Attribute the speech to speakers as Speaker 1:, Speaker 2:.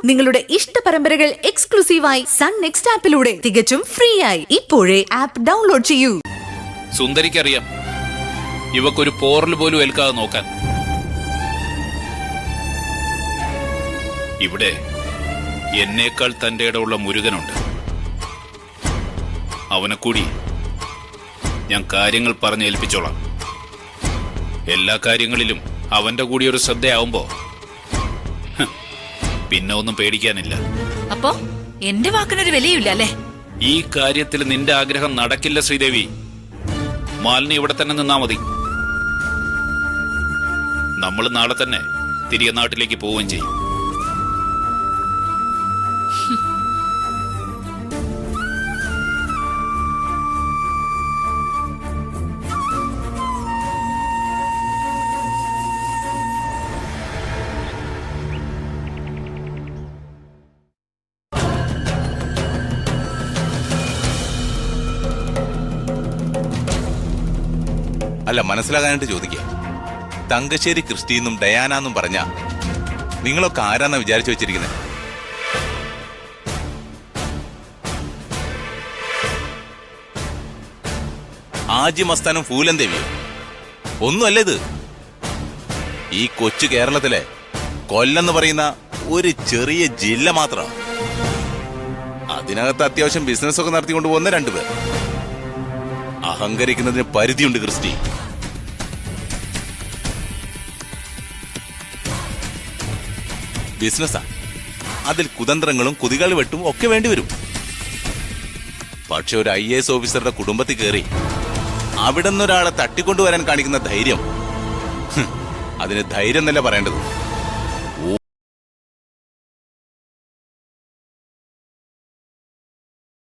Speaker 1: നിങ്ങളുടെ ഇഷ്ട പരമ്പരകൾ എക്സ്ക്ലൂസീവായി സൺ നെക്സ്റ്റ് ആപ്പിലൂടെ തികച്ചും ഫ്രീ ആയി ഇപ്പോഴേ ആപ്പ് ഡൗൺലോഡ് ചെയ്യൂ.
Speaker 2: സുന്ദരിക്കറിയാം ഇവക്കൊരു പോറൽ പോലും ഏൽക്കാതെ നോക്കാൻ. ഇവിടെ എന്നേക്കാൾ തന്റെ ഇടമുള്ള മുരുകനുണ്ട്. അവനെ കൂടി ഞാൻ കാര്യങ്ങൾ പറഞ്ഞേൽപ്പിച്ചോളാം. എല്ലാ കാര്യങ്ങളിലും അവന്റെ കൂടി ഒരു ശ്രദ്ധയാവുമ്പോ പിന്നെ ഒന്നും പേടിക്കാനില്ല.
Speaker 3: അപ്പോ എന്റെ വാക്കിനൊരു വിലയില്ല അല്ലേ?
Speaker 2: ഈ കാര്യത്തിൽ നിന്റെ ആഗ്രഹം നടക്കില്ല ശ്രീദേവി. മാലിനി ഇവിടെ തന്നെ നിന്നാ മതി. നമ്മൾ നാളെ തന്നെ തിരികെ നാട്ടിലേക്ക് പോവുകയും ചെയ്യും.
Speaker 4: അല്ല, മനസ്സിലാകാനായിട്ട് ചോദിക്കുക. തങ്കശ്ശേരി ക്രിസ്റ്റീന്നും ഡയാനെന്നും പറഞ്ഞ നിങ്ങളൊക്കെ ആരാന്നാ വിചാരിച്ചു വെച്ചിരിക്കുന്നത്? ആജി മസ്താനും ഫൂലൻ ദേവിയോ? ഒന്നുമല്ല ഇത്. ഈ കൊച്ചു കേരളത്തിലെ കൊല്ലെന്ന് പറയുന്ന ഒരു ചെറിയ ജില്ല മാത്രമാണ്. അതിനകത്ത് അത്യാവശ്യം ബിസിനസ് ഒക്കെ നടത്തിക്കൊണ്ടു പോകുന്ന രണ്ടുപേർ. അഹങ്കരിക്കുന്നതിന് പരിധിയുണ്ട് ക്രിസ്റ്റി. ബിസിനസ്സാ, അതിൽ കുതന്ത്രങ്ങളും കുതികൾ വെട്ടും ഒക്കെ വേണ്ടിവരും. പക്ഷെ ഒരു IAS ഓഫീസറുടെ കുടുംബത്തിൽ കയറി അവിടെ നിന്നൊരാളെ തട്ടിക്കൊണ്ടുവരാൻ കാണിക്കുന്ന ധൈര്യം, അതിന് ധൈര്യം എന്നല്ല പറയേണ്ടത്,